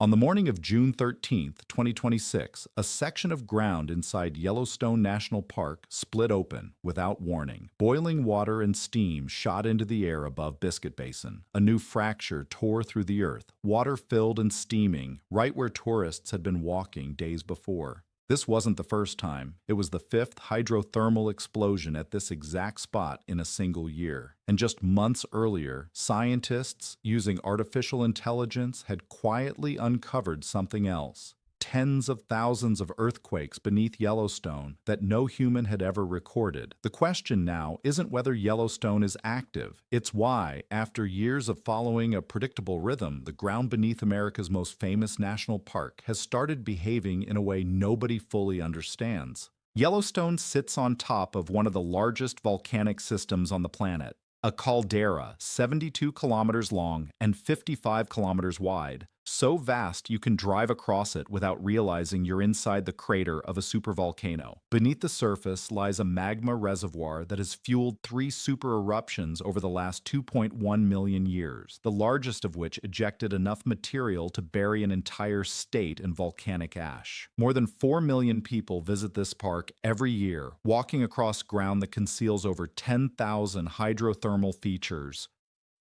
On the morning of June 13th, 2026, a section of ground inside Yellowstone National Park split open without warning. Boiling water and steam shot into the air above Biscuit Basin. A new fracture tore through the earth, water filled and steaming, right where tourists had been walking days before. This wasn't the first time. It was the fifth hydrothermal explosion at this exact spot in a single year. And just months earlier, scientists using artificial intelligence had quietly uncovered something else. Tens of thousands of earthquakes beneath Yellowstone that no human had ever recorded. The question now isn't whether Yellowstone is active, it's why, after years of following a predictable rhythm, the ground beneath America's most famous national park has started behaving in a way nobody fully understands. Yellowstone sits on top of one of the largest volcanic systems on the planet, a caldera 72 kilometers long and 55 kilometers wide, so vast you can drive across it without realizing you're inside the crater of a supervolcano. Beneath the surface lies a magma reservoir that has fueled 3 super eruptions over the last 2.1 million years, the largest of which ejected enough material to bury an entire state in volcanic ash. More than 4 million people visit this park every year, walking across ground that conceals over 10,000 hydrothermal features.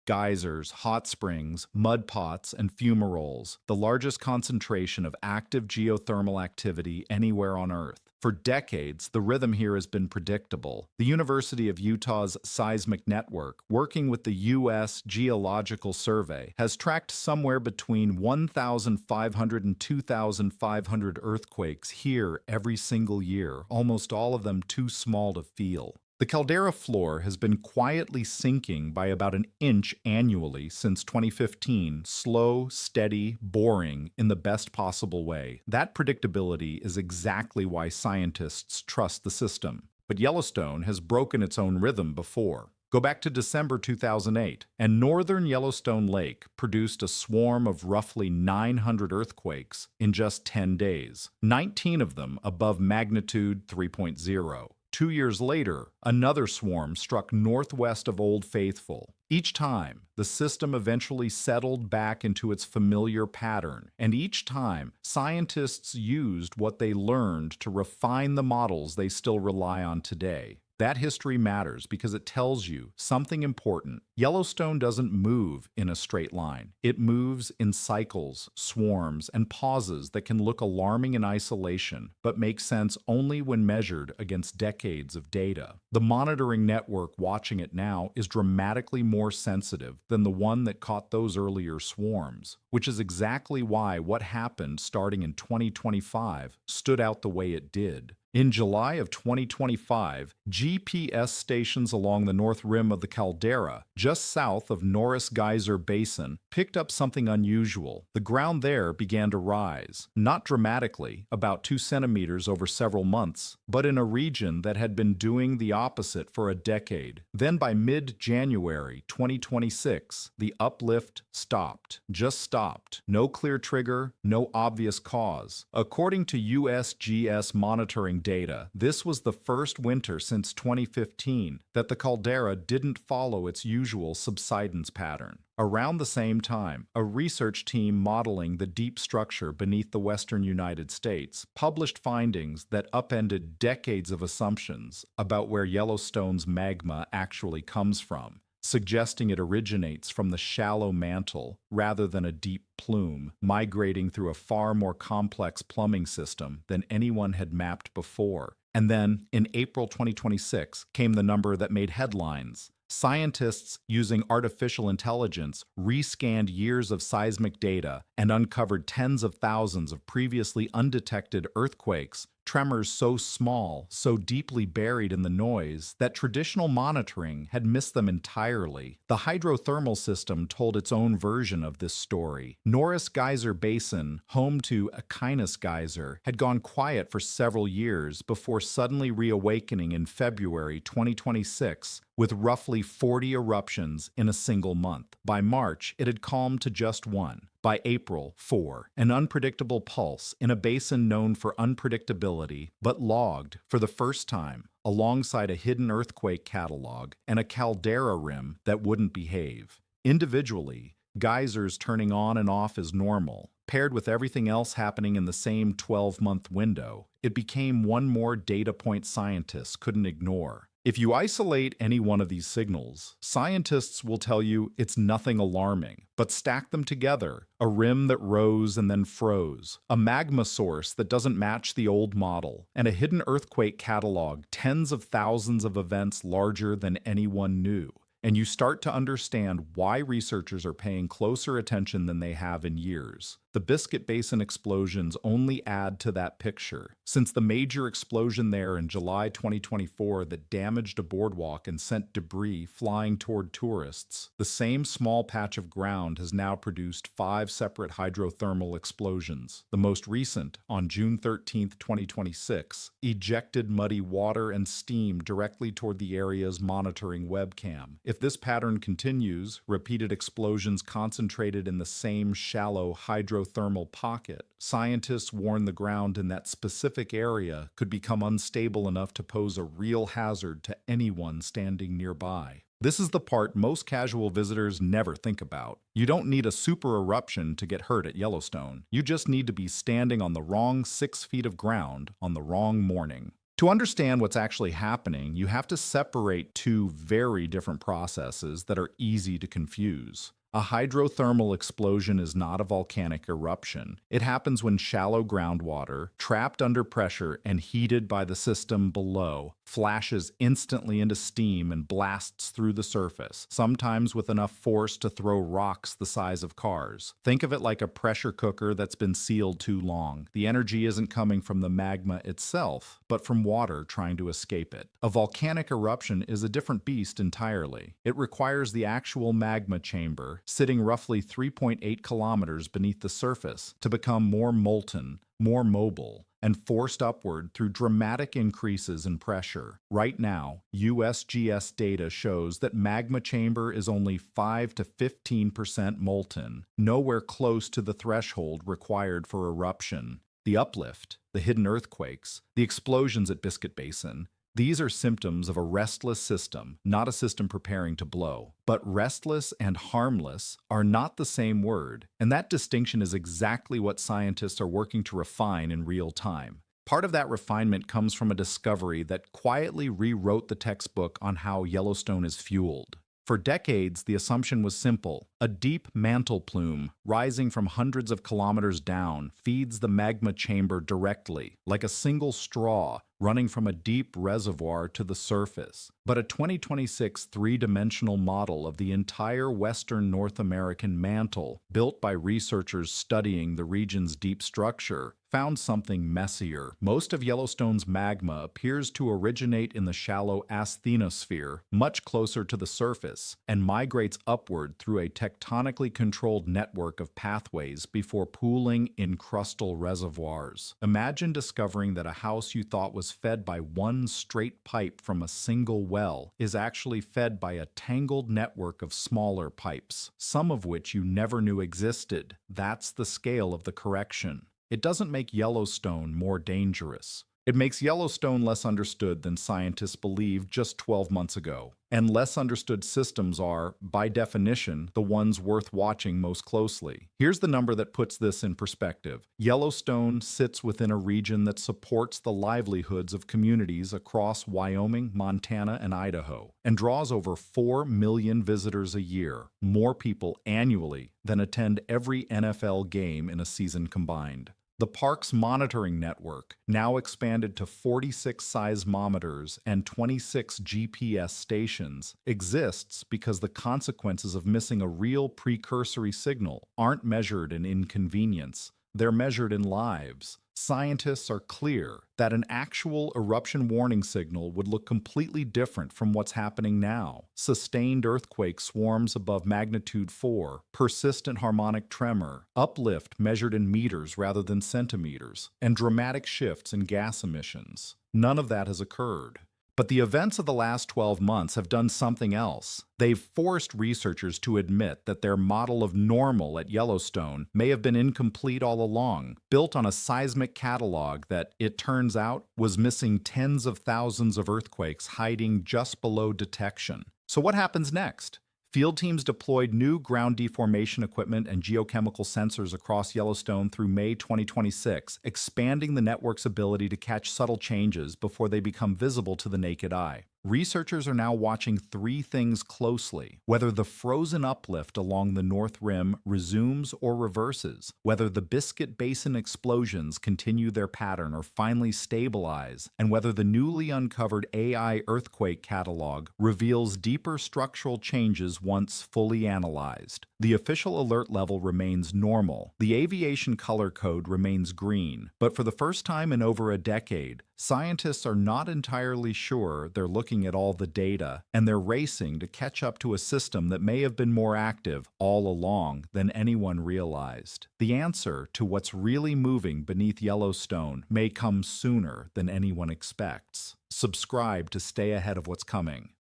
Geysers, hot springs, mud pots, and fumaroles, the largest concentration of active geothermal activity anywhere on Earth. For decades, the rhythm here has been predictable. The University of Utah's seismic network, working with the U.S. Geological Survey, has tracked somewhere between 1,500 and 2,500 earthquakes here every single year, almost all of them too small to feel. The caldera floor has been quietly sinking by about an inch annually since 2015, slow, steady, boring in the best possible way. That predictability is exactly why scientists trust the system. But Yellowstone has broken its own rhythm before. Go back to December 2008, and northern Yellowstone Lake produced a swarm of roughly 900 earthquakes in just 10 days, 19 of them above magnitude 3.0. 2 years later, another swarm struck northwest of Old Faithful. Each time, the system eventually settled back into its familiar pattern, and each time, scientists used what they learned to refine the models they still rely on today. That history matters because it tells you something important. Yellowstone doesn't move in a straight line. It moves in cycles, swarms, and pauses that can look alarming in isolation, but make sense only when measured against decades of data. The monitoring network watching it now is dramatically more sensitive than the one that caught those earlier swarms, which is exactly why what happened starting in 2025 stood out the way it did. In July of 2025, GPS stations along the north rim of the caldera, just south of Norris Geyser Basin, picked up something unusual. The ground there began to rise, not dramatically, about 2 centimeters over several months, but in a region that had been doing the opposite for a decade. Then by mid-January 2026, the uplift stopped. Just stopped. No clear trigger, no obvious cause. According to USGS monitoring data, this was the first winter since 2015 that the caldera didn't follow its usual subsidence pattern. Around the same time, a research team modeling the deep structure beneath the western United States published findings that upended decades of assumptions about where Yellowstone's magma actually comes from, suggesting it originates from the shallow mantle rather than a deep plume, migrating through a far more complex plumbing system than anyone had mapped before. And then, in April 2026, came the number that made headlines. Scientists using artificial intelligence rescanned years of seismic data and uncovered tens of thousands of previously undetected earthquakes, tremors so small, so deeply buried in the noise, that traditional monitoring had missed them entirely. The hydrothermal system told its own version of this story. Norris Geyser Basin, home to Aquinas Geyser, had gone quiet for several years before suddenly reawakening in February 2026 with roughly 40 eruptions in a single month. By March, it had calmed to just one. By April, 4. An unpredictable pulse in a basin known for unpredictability, but logged, for the first time, alongside a hidden earthquake catalog and a caldera rim that wouldn't behave. Individually, Geysers turning on and off is normal. Paired with everything else happening in the same 12-month window, it became one more data point scientists couldn't ignore. If you isolate any one of these signals, scientists will tell you it's nothing alarming, but stack them together, a rim that rose and then froze, a magma source that doesn't match the old model, and a hidden earthquake catalog tens of thousands of events larger than anyone knew. And you start to understand why researchers are paying closer attention than they have in years. The Biscuit Basin explosions only add to that picture. Since the major explosion there in July 2024 that damaged a boardwalk and sent debris flying toward tourists, the same small patch of ground has now produced 5 separate hydrothermal explosions. The most recent, on June 13, 2026, ejected muddy water and steam directly toward the area's monitoring webcam. If this pattern continues, repeated explosions concentrated in the same shallow hydrothermal pocket, scientists warn the ground in that specific area could become unstable enough to pose a real hazard to anyone standing nearby. This is the part most casual visitors never think about. You don't need a super eruption to get hurt at Yellowstone. You just need to be standing on the wrong 6 feet of ground on the wrong morning. To understand what's actually happening, you have to separate two very different processes that are easy to confuse. A hydrothermal explosion is not a volcanic eruption. It happens when shallow groundwater, trapped under pressure and heated by the system below, flashes instantly into steam and blasts through the surface, sometimes with enough force to throw rocks the size of cars. Think of it like a pressure cooker that's been sealed too long. The energy isn't coming from the magma itself, but from water trying to escape it. A volcanic eruption is a different beast entirely. It requires the actual magma chamber, sitting roughly 3.8 kilometers beneath the surface, to become more molten, more mobile, and forced upward through dramatic increases in pressure. Right now, USGS data shows that magma chamber is only 5 to 15% molten, nowhere close to the threshold required for eruption. The uplift, the hidden earthquakes, the explosions at Biscuit Basin, these are symptoms of a restless system, not a system preparing to blow. But restless and harmless are not the same word, and that distinction is exactly what scientists are working to refine in real time. Part of that refinement comes from a discovery that quietly rewrote the textbook on how Yellowstone is fueled. For decades, the assumption was simple. A deep mantle plume, rising from hundreds of kilometers down, feeds the magma chamber directly, like a single straw running from a deep reservoir to the surface. But a 2026 three-dimensional model of the entire western North American mantle, built by researchers studying the region's deep structure, found something messier. Most of Yellowstone's magma appears to originate in the shallow asthenosphere, much closer to the surface, and migrates upward through a tectonically controlled network of pathways before pooling in crustal reservoirs. Imagine discovering that a house you thought was fed by one straight pipe from a single well is actually fed by a tangled network of smaller pipes, some of which you never knew existed. That's the scale of the correction. It doesn't make Yellowstone more dangerous. It makes Yellowstone less understood than scientists believed just 12 months ago. And less understood systems are, by definition, the ones worth watching most closely. Here's the number that puts this in perspective. Yellowstone sits within a region that supports the livelihoods of communities across Wyoming, Montana, and Idaho, and draws over 4 million visitors a year, more people annually than attend every NFL game in a season combined. The park's monitoring network, now expanded to 46 seismometers and 26 GPS stations, exists because the consequences of missing a real precursory signal aren't measured in inconvenience. They're measured in lives. Scientists are clear that an actual eruption warning signal would look completely different from what's happening now. Sustained earthquake swarms above magnitude 4, persistent harmonic tremor, uplift measured in meters rather than centimeters, and dramatic shifts in gas emissions. None of that has occurred. But the events of the last 12 months have done something else. They've forced researchers to admit that their model of normal at Yellowstone may have been incomplete all along, built on a seismic catalog that, it turns out, was missing tens of thousands of earthquakes hiding just below detection. So what happens next? Field teams deployed new ground deformation equipment and geochemical sensors across Yellowstone through May 2026, expanding the network's ability to catch subtle changes before they become visible to the naked eye. Researchers are now watching three things closely: whether the frozen uplift along the North Rim resumes or reverses, whether the Biscuit Basin explosions continue their pattern or finally stabilize, and whether the newly uncovered AI earthquake catalog reveals deeper structural changes once fully analyzed. The official alert level remains normal. The aviation color code remains green, but for the first time in over a decade, scientists are not entirely sure they're looking at all the data, and they're racing to catch up to a system that may have been more active all along than anyone realized. The answer to what's really moving beneath Yellowstone may come sooner than anyone expects. Subscribe to stay ahead of what's coming.